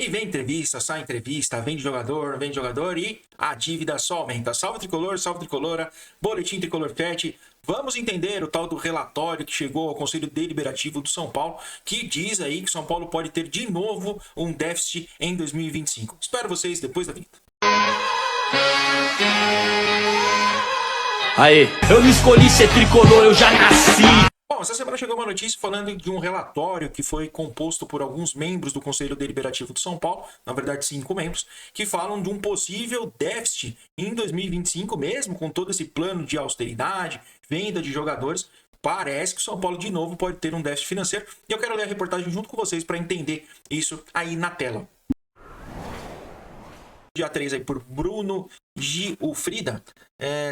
E vem entrevista, sai entrevista, vem jogador e a dívida só aumenta. Salve Tricolor, salve Tricolora, Boletim Tricolor Chat. Vamos entender o tal do relatório que chegou ao Conselho Deliberativo do São Paulo, que diz aí que São Paulo pode ter de novo um déficit em 2025. Espero vocês depois da vinheta. Aê, eu não escolhi ser tricolor, eu já nasci. Bom, essa semana chegou uma notícia falando de um relatório que foi composto por alguns membros do Conselho Deliberativo de São Paulo, na verdade 5 membros, que falam de um possível déficit em 2025, mesmo com todo esse plano de austeridade, venda de jogadores. Parece que o São Paulo de novo pode ter um déficit financeiro e eu quero ler a reportagem junto com vocês para entender isso aí na tela. Dia 3 aí por Bruno Gilfrida,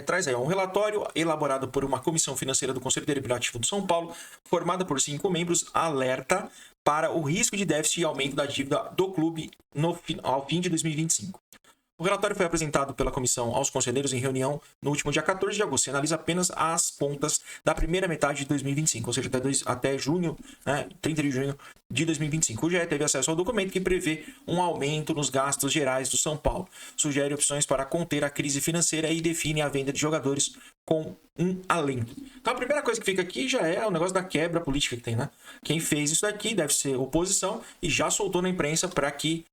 traz aí um relatório elaborado por uma comissão financeira do Conselho Deliberativo de São Paulo, formada por 5 membros, alerta para o risco de déficit e aumento da dívida do clube ao fim de 2025. O relatório foi apresentado pela comissão aos conselheiros em reunião no último dia 14 de agosto e analisa apenas as contas da primeira metade de 2025, ou seja, até junho, 30 de junho de 2025. O GE teve acesso ao documento que prevê um aumento nos gastos gerais do São Paulo, sugere opções para conter a crise financeira e define a venda de jogadores com um alento. Então a primeira coisa que fica aqui já é o negócio da quebra política que tem, né? Quem fez isso daqui deve ser oposição e já soltou na imprensa para que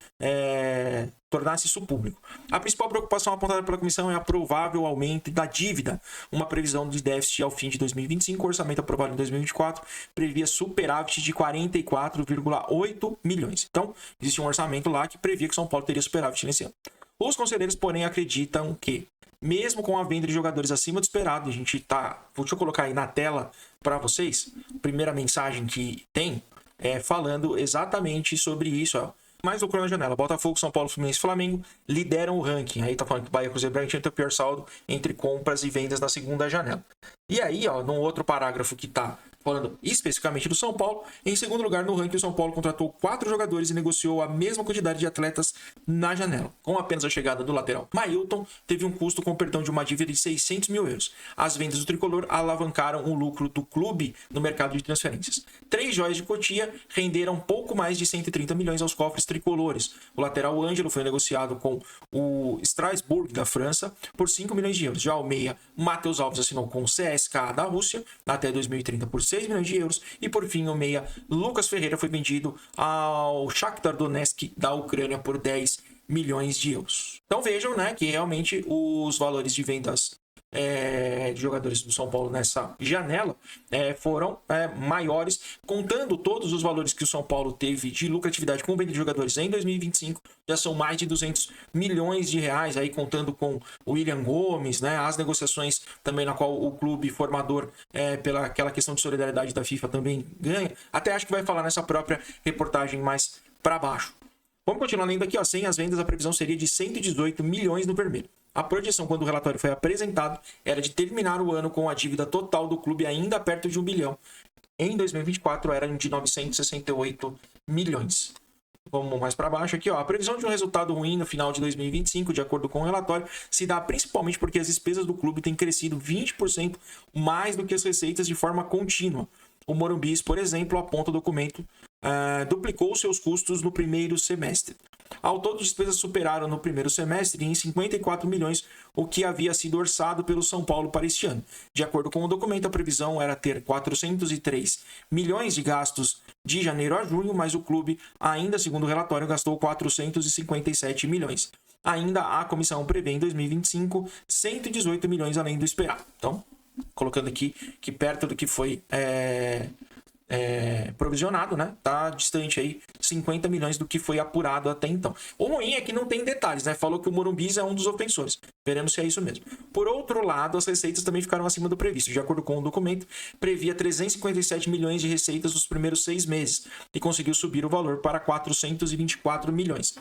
tornasse isso público. A principal preocupação apontada pela comissão é a provável aumento da dívida. Uma previsão de déficit ao fim de 2025, o orçamento aprovado em 2024 previa superávit de 44,8 milhões. Então, existe um orçamento lá que previa que São Paulo teria superávit nesse ano. Os conselheiros, porém, acreditam que, mesmo com a venda de jogadores acima do esperado, deixa eu colocar aí na tela para vocês, a primeira mensagem que tem falando exatamente sobre isso, ó. Mais lucrou na janela. Botafogo, São Paulo, Fluminense e Flamengo lideram o ranking. Aí tá falando que Bahia, Cruzeiro e Bragantino tem o pior saldo entre compras e vendas na segunda janela. E aí, ó, num outro parágrafo que tá falando especificamente do São Paulo, em segundo lugar no ranking, o São Paulo contratou 4 jogadores e negociou a mesma quantidade de atletas na janela. Com apenas a chegada do lateral Mailton, teve um custo com perdão de uma dívida de 600 mil euros. As vendas do Tricolor alavancaram o lucro do clube no mercado de transferências. 3 joias de Cotia renderam pouco mais de 130 milhões aos cofres tricolores. O lateral Ângelo foi negociado com o Strasbourg da França por 5 milhões de euros. Já o meia Matheus Alves assinou com o CSKA da Rússia até 2030 por 6 milhões de euros. E por fim, o meia Lucas Ferreira foi vendido ao Shakhtar Donetsk da Ucrânia por 10 milhões de euros. Então vejam, né, que realmente os valores de vendas de jogadores do São Paulo nessa janela foram maiores, contando todos os valores que o São Paulo teve de lucratividade com venda de jogadores em 2025, já são mais de 200 milhões de reais, aí contando com o William Gomes, né, as negociações também na qual o clube formador, pela aquela questão de solidariedade da FIFA, também ganha. Até acho que vai falar nessa própria reportagem mais para baixo. Vamos continuar lendo aqui, ó. Sem as vendas, a previsão seria de 118 milhões no vermelho. A projeção, quando o relatório foi apresentado, era de terminar o ano com a dívida total do clube ainda perto de 1 bilhão. Em 2024, era de 968 milhões. Vamos mais para baixo aqui, ó. A previsão de um resultado ruim no final de 2025, de acordo com o relatório, se dá principalmente porque as despesas do clube têm crescido 20% mais do que as receitas de forma contínua. O Morumbi, por exemplo, aponta o documento, duplicou seus custos no primeiro semestre. Ao todo, as despesas superaram no primeiro semestre em 54 milhões o que havia sido orçado pelo São Paulo para este ano. De acordo com o documento, a previsão era ter 403 milhões de gastos de janeiro a junho, mas o clube, ainda segundo o relatório, gastou 457 milhões. Ainda a comissão prevê em 2025 118 milhões além do esperado. Então, colocando aqui que perto do que foi provisionado, né? Tá distante aí 50 milhões do que foi apurado até então. O ruim é que não tem detalhes, né? Falou que o Morumbi é um dos ofensores. Veremos se é isso mesmo. Por outro lado, as receitas também ficaram acima do previsto. De acordo com o documento, previa 357 milhões de receitas nos primeiros 6 meses e conseguiu subir o valor para 424 milhões,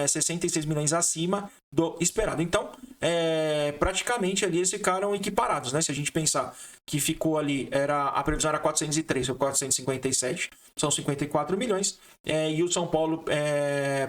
66 milhões acima do esperado. Então, praticamente ali eles ficaram equiparados, né? Se a gente pensar que ficou ali, a previsão era 403, foi 457, são 54 milhões, e o São Paulo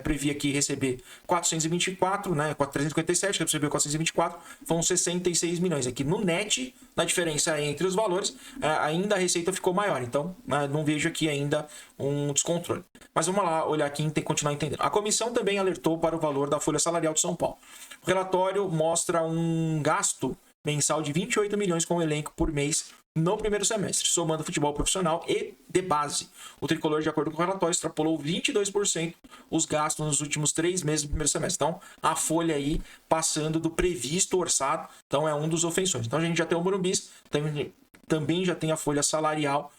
previa aqui receber 424, né? 357, recebeu 424, foram 66 milhões. Aqui no net, na diferença entre os valores, ainda a receita ficou maior, então não vejo aqui ainda um descontrole. Mas vamos lá olhar aqui e continuar entendendo. A comissão também alertou para o valor da folha salarial de São Paulo. O relatório mostra um gasto mensal de 28 milhões com o elenco por mês no primeiro semestre, somando futebol profissional e de base. O tricolor, de acordo com o relatório, extrapolou 22% os gastos nos últimos 3 meses do primeiro semestre. Então, a folha aí passando do previsto orçado, então é um dos ofensores. Então, a gente já tem o Morumbi, também já tem a folha salarial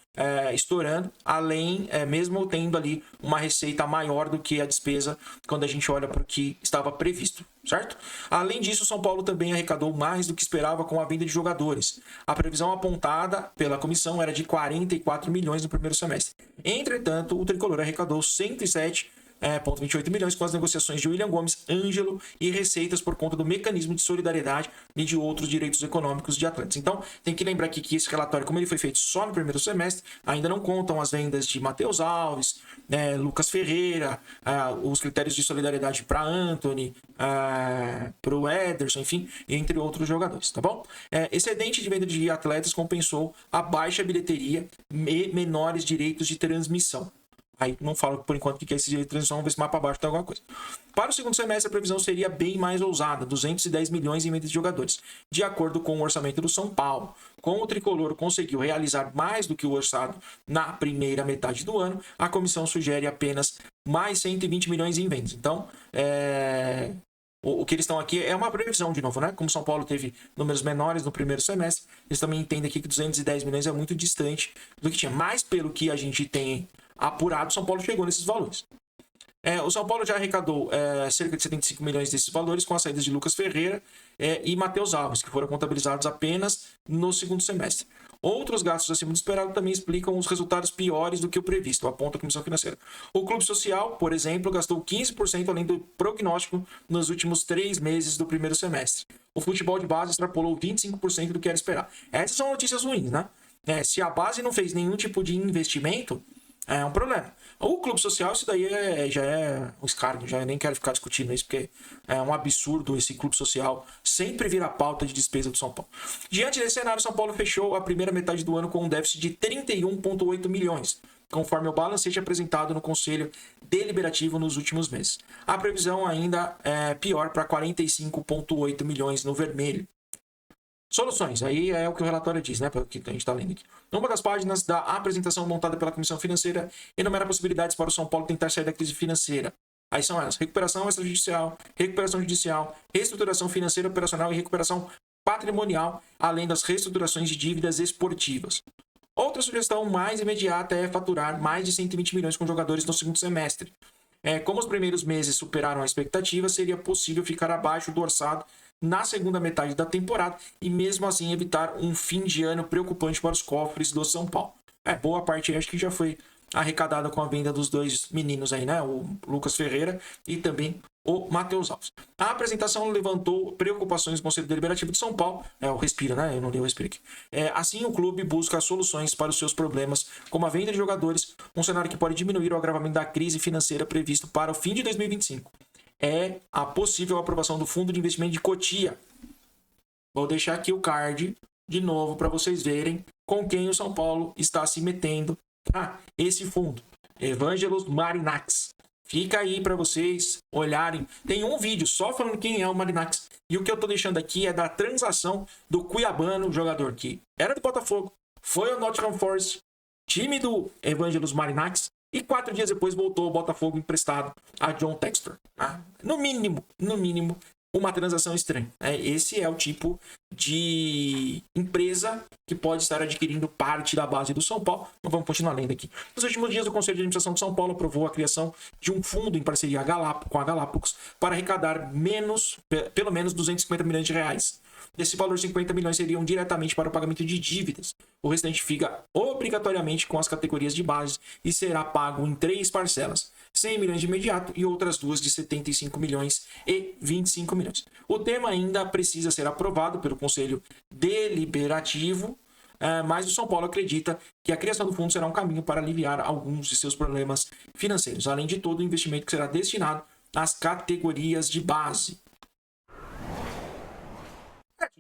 estourando, além, mesmo tendo ali uma receita maior do que a despesa quando a gente olha para o que estava previsto, certo? Além disso, o São Paulo também arrecadou mais do que esperava com a venda de jogadores. A previsão apontada pela comissão era de 44 milhões no primeiro semestre. Entretanto, o tricolor arrecadou 107,28 milhões com as negociações de William Gomes, Ângelo e receitas por conta do mecanismo de solidariedade e de outros direitos econômicos de atletas. Então, tem que lembrar aqui que esse relatório, como ele foi feito só no primeiro semestre, ainda não contam as vendas de Matheus Alves, Lucas Ferreira, os critérios de solidariedade para Antony, para o Ederson, enfim, entre outros jogadores, tá bom? Excedente de venda de atletas compensou a baixa bilheteria e menores direitos de transmissão. Aí não falo por enquanto o que é esse direito de transmissão, vamos ver se mais para baixo tem alguma coisa. Para o segundo semestre, a previsão seria bem mais ousada, 210 milhões em vendas de jogadores, de acordo com o orçamento do São Paulo. Como o tricolor conseguiu realizar mais do que o orçado na primeira metade do ano, a comissão sugere apenas mais 120 milhões em vendas. Então, o que eles estão aqui é uma previsão de novo, né? Como São Paulo teve números menores no primeiro semestre, eles também entendem aqui que 210 milhões é muito distante do que tinha. Mas pelo que a gente tem apurado, São Paulo chegou nesses valores. O São Paulo já arrecadou cerca de 75 milhões desses valores com as saídas de Lucas Ferreira e Matheus Alves, que foram contabilizados apenas no segundo semestre. Outros gastos acima do esperado também explicam os resultados piores do que o previsto, aponta a Comissão Financeira. O Clube Social, por exemplo, gastou 15% além do prognóstico nos últimos 3 meses do primeiro semestre. O futebol de base extrapolou 25% do que era esperado. Essas são notícias ruins, né? Se a base não fez nenhum tipo de investimento, é um problema. O Clube Social, isso daí já é um escárnio, já nem quero ficar discutindo isso, porque é um absurdo esse Clube Social sempre vira pauta de despesa do São Paulo. Diante desse cenário, São Paulo fechou a primeira metade do ano com um déficit de 31,8 milhões, conforme o balancete apresentado no Conselho Deliberativo nos últimos meses. A previsão ainda é pior para 45,8 milhões no vermelho. Soluções, aí é o que o relatório diz, né? Pelo que a gente está lendo aqui. Numa das páginas da apresentação montada pela Comissão Financeira, enumera possibilidades para o São Paulo tentar sair da crise financeira. Aí são elas: recuperação extrajudicial, recuperação judicial, reestruturação financeira operacional e recuperação patrimonial, além das reestruturações de dívidas esportivas. Outra sugestão mais imediata é faturar mais de 120 milhões com jogadores no segundo semestre. Como os primeiros meses superaram a expectativa, seria possível ficar abaixo do orçado na segunda metade da temporada e mesmo assim evitar um fim de ano preocupante para os cofres do São Paulo. Boa parte acho que já foi arrecadada com a venda dos dois meninos aí, né? O Lucas Ferreira e também o Matheus Alves. A apresentação levantou preocupações do Conselho Deliberativo de São Paulo. O Respira, né? Eu não li o Respira aqui. Assim, o clube busca soluções para os seus problemas, como a venda de jogadores, um cenário que pode diminuir o agravamento da crise financeira previsto para o fim de 2025. A possível aprovação do Fundo de Investimento de Cotia. Vou deixar aqui o card de novo para vocês verem com quem o São Paulo está se metendo. Esse fundo, Evangelos Marinax. Fica aí para vocês olharem. Tem um vídeo só falando quem é o Marinax. E o que eu tô deixando aqui é da transação do Cuiabano, jogador que era do Botafogo, foi ao Nottingham Forest, time do Evangelos Marinax, e 4 dias depois voltou ao Botafogo emprestado a John Textor. No mínimo, uma transação estranha. Esse é o tipo de empresa que pode estar adquirindo parte da base do São Paulo. Mas vamos continuar lendo aqui. Nos últimos dias, o Conselho de Administração de São Paulo aprovou a criação de um fundo em parceria com a Galápagos para arrecadar pelo menos 250 milhões de reais. Desse valor, 50 milhões seriam diretamente para o pagamento de dívidas. O restante fica obrigatoriamente com as categorias de base e será pago em 3 parcelas. 100 milhões de imediato e outras duas de 75 milhões e 25 milhões. O tema ainda precisa ser aprovado pelo Conselho Deliberativo, mas o São Paulo acredita que a criação do fundo será um caminho para aliviar alguns de seus problemas financeiros. Além de todo, o investimento que será destinado às categorias de base.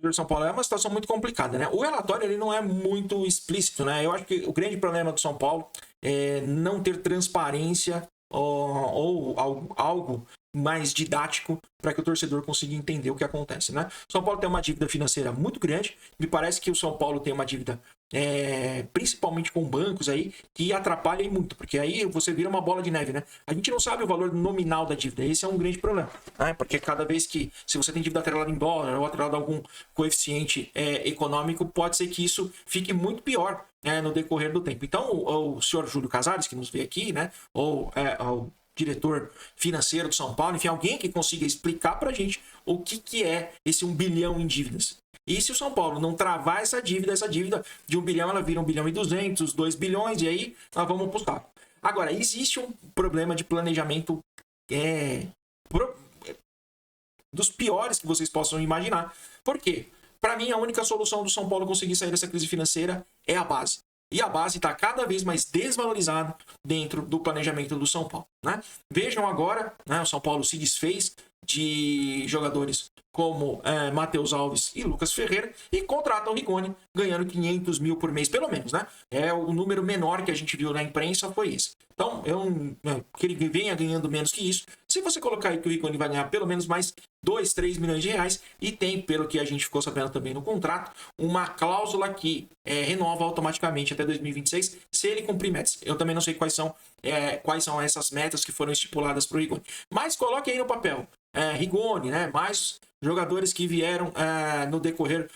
O São Paulo é uma situação muito complicada, né? O relatório ele não é muito explícito, né? Eu acho que o grande problema do São Paulo é não ter transparência ou algo mais didático para que o torcedor consiga entender o que acontece, né? O São Paulo tem uma dívida financeira muito grande. Me parece que o São Paulo tem uma dívida principalmente com bancos aí que atrapalha muito, porque aí você vira uma bola de neve, né? A gente não sabe o valor nominal da dívida. Esse é um grande problema, né? Porque cada vez que, se você tem dívida atrelada em dólar ou atrelada a algum coeficiente econômico, pode ser que isso fique muito pior, né, no decorrer do tempo. Então, o senhor Júlio Casares, que nos vê aqui, né, ou o diretor financeiro do São Paulo, enfim, alguém que consiga explicar pra gente o que é esse 1 bilhão em dívidas. E se o São Paulo não travar essa dívida de 1 bilhão, ela vira 1 bilhão e 200, 2 bilhões, e aí nós vamos pro saco. Agora, existe um problema de planejamento dos piores que vocês possam imaginar. Por quê? Para mim, a única solução do São Paulo conseguir sair dessa crise financeira é a base. E a base está cada vez mais desvalorizada dentro do planejamento do São Paulo, né? Vejam agora, né, o São Paulo se desfez de jogadores como Matheus Alves e Lucas Ferreira e contrata o Rigoni ganhando 500 mil por mês, pelo menos, né? O número menor que a gente viu na imprensa foi esse. Então, que ele venha ganhando menos que isso. Se você colocar aí que o Rigoni vai ganhar pelo menos mais 2, 3 milhões de reais e tem, pelo que a gente ficou sabendo também no contrato, uma cláusula que renova automaticamente até 2026 se ele cumprir metas. Eu também não sei quais são essas metas que foram estipuladas para o Rigoni. Mas coloque aí no papel. Rigoni, né? Mais jogadores que vieram no decorrer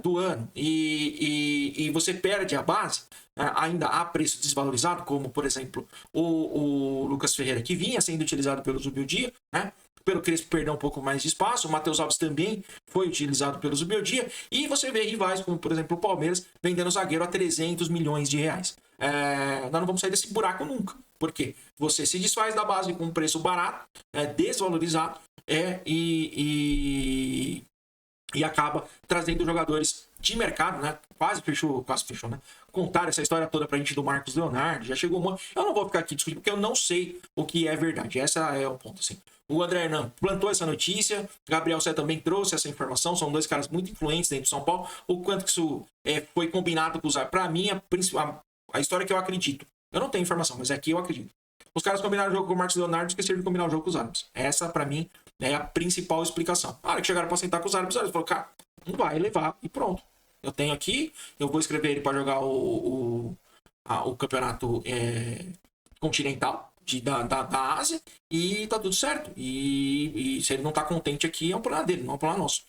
do ano e você perde a base, ainda há preço desvalorizado, como por exemplo o Lucas Ferreira, que vinha sendo utilizado pelo Zubeldia, né? Pelo Crespo perdeu um pouco mais de espaço, o Matheus Alves também foi utilizado pelo Zubeldia, e você vê rivais como, por exemplo, o Palmeiras vendendo zagueiro a 300 milhões de reais. Nós não vamos sair desse buraco nunca. Por quê? Você se desfaz da base com um preço barato, desvalorizado, e acaba trazendo jogadores de mercado, né? Quase fechou, né? Contaram essa história toda pra gente do Marcos Leonardo, já chegou uma... Eu não vou ficar aqui discutindo, porque eu não sei o que é verdade. Esse é o ponto, assim. O André Hernan plantou essa notícia, Gabriel Sé também trouxe essa informação, são dois caras muito influentes dentro de São Paulo. O quanto que isso foi combinado com usar, pra mim, a história que eu acredito. Eu não tenho informação, mas aqui eu acredito. Os caras combinaram o jogo com o Marcos Leonardo e esqueceram de combinar o jogo com os árabes. Essa, pra mim, é a principal explicação. Na hora que chegaram pra sentar com os árabes falaram, cara, não vai levar e pronto. Eu tenho aqui, eu vou escrever ele para jogar o campeonato continental da Ásia e tá tudo certo. E se ele não tá contente aqui, é um problema dele, não é um problema nosso.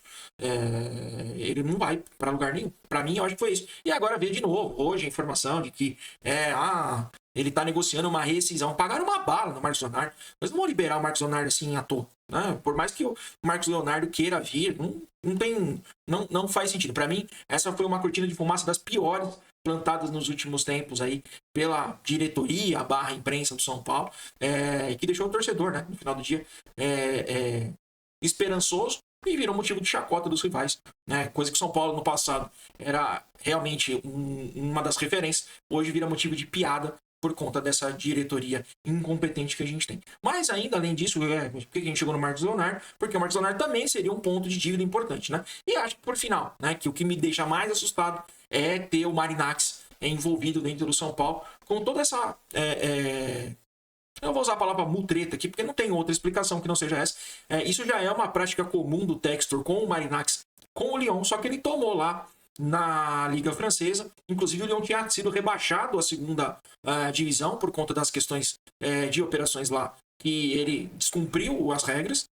Ele não vai para lugar nenhum. Para mim, eu acho que foi isso. E agora veio de novo, hoje, a informação de que ele tá negociando uma rescisão. Pagaram uma bala no Marcos Leonardo. Mas não vão liberar o Marcos Leonardo assim à toa, né? Por mais que o Marcos Leonardo queira vir, não faz sentido. Para mim, essa foi uma cortina de fumaça das piores plantadas nos últimos tempos aí pela diretoria / imprensa do São Paulo, que deixou o torcedor, né, no final do dia esperançoso e virou motivo de chacota dos rivais, né? Coisa que o São Paulo no passado era realmente uma das referências, hoje vira motivo de piada por conta dessa diretoria incompetente que a gente tem. Mas ainda, além disso, por que a gente chegou no Marcos Leonardo? Porque o Marcos Leonardo também seria um ponto de dívida importante, né? E acho que, por final, né, que o que me deixa mais assustado é ter o Marinakis envolvido dentro do São Paulo com toda essa... Eu vou usar a palavra mutreta aqui, porque não tem outra explicação que não seja essa. Isso já é uma prática comum do Textor com o Marinakis, com o Lyon, só que ele tomou lá na Liga Francesa. Inclusive, o Lyon tinha sido rebaixado à segunda divisão por conta das questões de operações lá, que ele descumpriu as regras.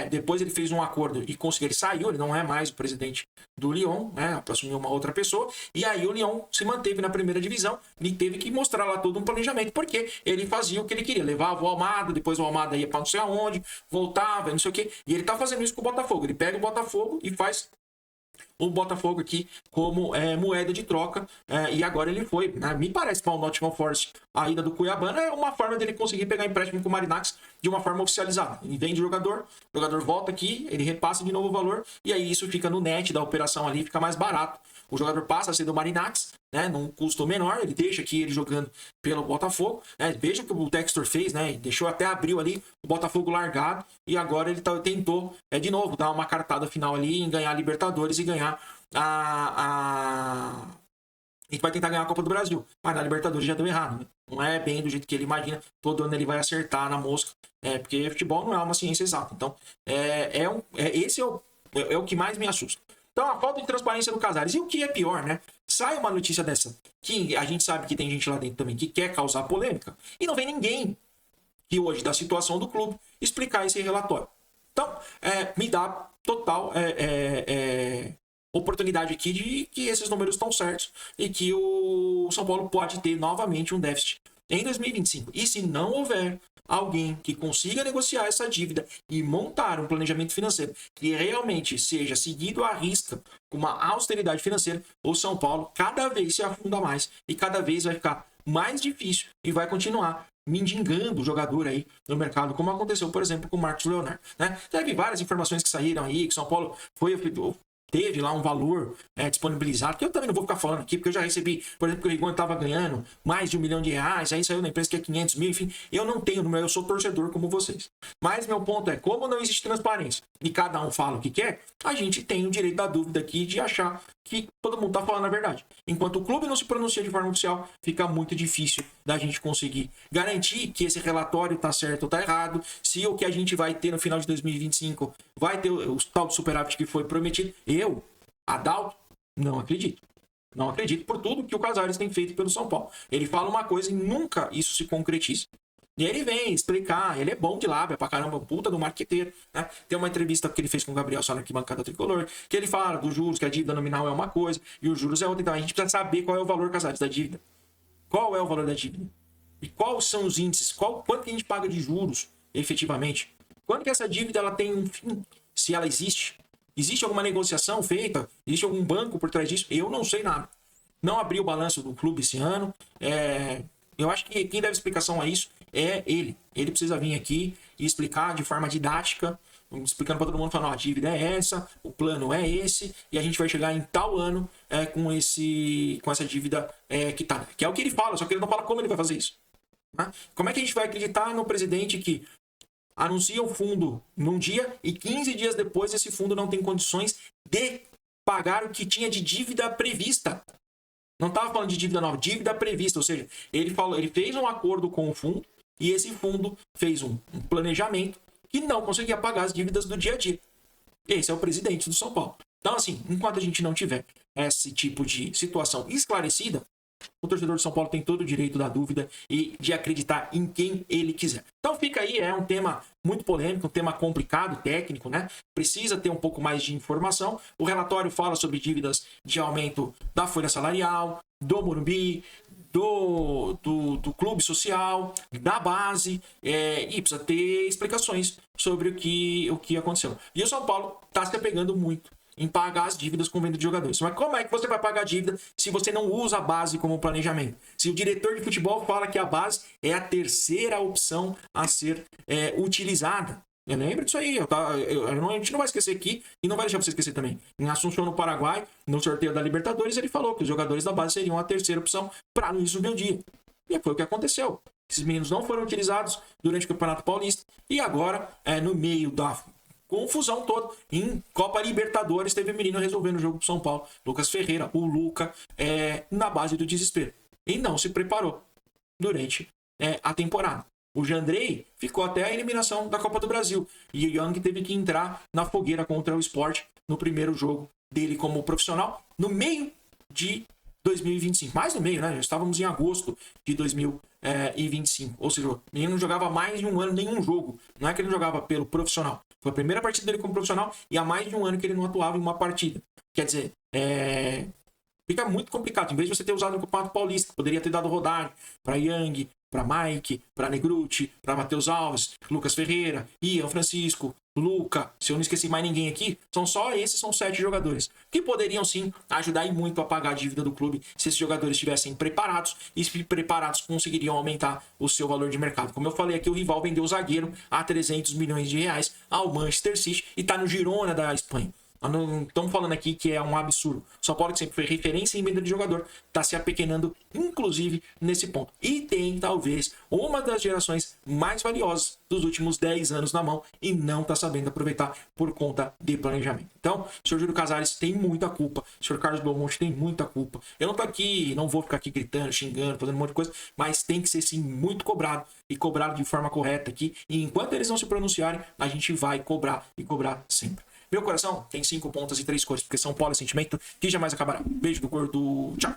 Depois ele fez um acordo e conseguiu, ele saiu, ele não é mais o presidente do Lyon, né, assumiu uma outra pessoa, e aí o Lyon se manteve na primeira divisão e teve que mostrar lá todo um planejamento, porque ele fazia o que ele queria, levava o Almada, depois o Almada ia para não sei aonde, voltava, não sei o que, e ele tá fazendo isso com o Botafogo. Ele pega o Botafogo e faz o Botafogo aqui como moeda de troca, e agora ele foi, né? Me parece para o Nottingham Forest, a ida do Cuiabá é uma forma dele conseguir pegar empréstimo com o Marinacks de uma forma oficializada. Ele vende o jogador volta aqui, ele repassa de novo o valor, e aí isso fica no net da operação ali, fica mais barato. O jogador passa a ser do Marinacks, né, num custo menor, ele deixa aqui ele jogando pelo Botafogo, né, veja o que o Textor fez, né, deixou até abril ali o Botafogo largado, e agora ele tentou de novo dar uma cartada final ali em ganhar a Libertadores e ganhar a gente vai tentar ganhar a Copa do Brasil, mas na Libertadores já deu errado, né? Não é bem do jeito que ele imagina, todo ano ele vai acertar na mosca, porque futebol não é uma ciência exata, então esse é o que mais me assusta. Então, a falta de transparência do Casares. E o que é pior, né? Sai uma notícia dessa, que a gente sabe que tem gente lá dentro também que quer causar polêmica, e não vem ninguém que hoje, da situação do clube, explicar esse relatório. Então, me dá total oportunidade aqui de que esses números estão certos e que o São Paulo pode ter novamente um déficit em 2025. E se não houver alguém que consiga negociar essa dívida e montar um planejamento financeiro que realmente seja seguido à risca, com uma austeridade financeira, o São Paulo cada vez se afunda mais e cada vez vai ficar mais difícil e vai continuar mendigando o jogador aí no mercado, como aconteceu, por exemplo, com o Marcos Leonardo, né? Teve várias informações que saíram aí, que São Paulo teve lá um valor disponibilizado, que eu também não vou ficar falando aqui, porque eu já recebi, por exemplo, que o Rigon estava ganhando mais de R$1 milhão, aí saiu na imprensa que é 500 mil, enfim, eu não tenho número, eu sou torcedor como vocês. Mas meu ponto é, como não existe transparência e cada um fala o que quer, a gente tem o direito da dúvida aqui de achar que todo mundo está falando a verdade. Enquanto o clube não se pronuncia de forma oficial, fica muito difícil da gente conseguir garantir que esse relatório está certo ou está errado, se o que a gente vai ter no final de 2025 vai ter o tal do superávit que foi prometido. Eu, Adalto, não acredito. Não acredito por tudo que o Casares tem feito pelo São Paulo. Ele fala uma coisa e nunca isso se concretiza. E ele vem explicar, ele é bom de lábia pra caramba, puta do marqueteiro, né? Tem uma entrevista que ele fez com o Gabriel só na Arquibancada Tricolor, que ele fala dos juros, que a dívida nominal é uma coisa e os juros é outra. Então a gente precisa saber qual é o valor, Casares, da dívida. Qual é o valor da dívida? E quais são os índices? Quanto que a gente paga de juros, efetivamente? Quando que essa dívida ela tem um fim? Se ela existe? Existe alguma negociação feita? Existe algum banco por trás disso? Eu não sei nada. Não abri o balanço do clube esse ano. Eu acho que quem deve explicação a isso é ele. Ele precisa vir aqui e explicar de forma didática, explicando para todo mundo, falando, a dívida é essa, o plano é esse, e a gente vai chegar em tal ano com essa dívida quitada. Que é o que ele fala, só que ele não fala como ele vai fazer isso. Né? Como é que a gente vai acreditar no presidente que anuncia o fundo num dia e 15 dias depois esse fundo não tem condições de pagar o que tinha de dívida prevista? Não estava falando de dívida nova, dívida prevista, ou seja, ele fez um acordo com o fundo e esse fundo fez um planejamento que não conseguia pagar as dívidas do dia a dia. Esse é o presidente do São Paulo. Então, assim, enquanto a gente não tiver esse tipo de situação esclarecida, o torcedor de São Paulo tem todo o direito da dúvida e de acreditar em quem ele quiser. Então fica aí, é um tema muito polêmico, um tema complicado, técnico, né? Precisa ter um pouco mais de informação. O relatório fala sobre dívidas de aumento da folha salarial, do Morumbi, do clube social, da base, e precisa ter explicações sobre o que aconteceu. E o São Paulo está se apegando muito em pagar as dívidas com venda de jogadores. Mas como é que você vai pagar a dívida se você não usa a base como planejamento? Se o diretor de futebol fala que a base é a terceira opção a ser utilizada. Eu lembro disso aí. A gente não vai esquecer aqui e não vai deixar você esquecer também. Em Assunção, no Paraguai, no sorteio da Libertadores, ele falou que os jogadores da base seriam a terceira opção para não subir o dia. E foi o que aconteceu. Esses meninos não foram utilizados durante o Campeonato Paulista e agora, no meio da confusão toda, em Copa Libertadores, teve um menino resolvendo o jogo pro São Paulo, Lucas Ferreira, o Luca, na base do desespero. E não se preparou durante a temporada. O Jandrei ficou até a eliminação da Copa do Brasil. E o Young teve que entrar na fogueira contra o Sport no primeiro jogo dele como profissional, no meio de 2025. Mais no meio, né? Já estávamos em agosto de 2025. Ou seja, o menino não jogava mais de um ano nenhum jogo. Não é que ele jogava pelo profissional. Foi a primeira partida dele como profissional e há mais de um ano que ele não atuava em uma partida. Quer dizer, fica muito complicado. Em vez de você ter usado no Campeonato Paulista, poderia ter dado rodagem para Young, para Mike, para Negruti, para Matheus Alves, Lucas Ferreira, Ian Francisco, Luca, se eu não esqueci mais ninguém aqui, são 7 jogadores que poderiam sim ajudar e muito a pagar a dívida do clube se esses jogadores estivessem preparados e se preparados conseguiriam aumentar o seu valor de mercado. Como eu falei aqui, o rival vendeu o zagueiro a 300 milhões de reais ao Manchester City e tá no Girona da Espanha. Não estamos falando aqui que é um absurdo. São Paulo, que sempre foi referência em venda de jogador, está se apequenando, inclusive, nesse ponto. E tem, talvez, uma das gerações mais valiosas dos últimos 10 anos na mão e não está sabendo aproveitar por conta de planejamento. Então, o senhor Júlio Casares tem muita culpa, o senhor Carlos Belmonte tem muita culpa. Eu não tô aqui, não vou ficar aqui gritando, xingando, fazendo um monte de coisa, mas tem que ser, sim, muito cobrado e cobrado de forma correta aqui. E enquanto eles não se pronunciarem, a gente vai cobrar e cobrar sempre. Meu coração tem 5 pontas e 3 cores, porque São Paulo é sentimento que jamais acabará. Beijo do gordo, tchau.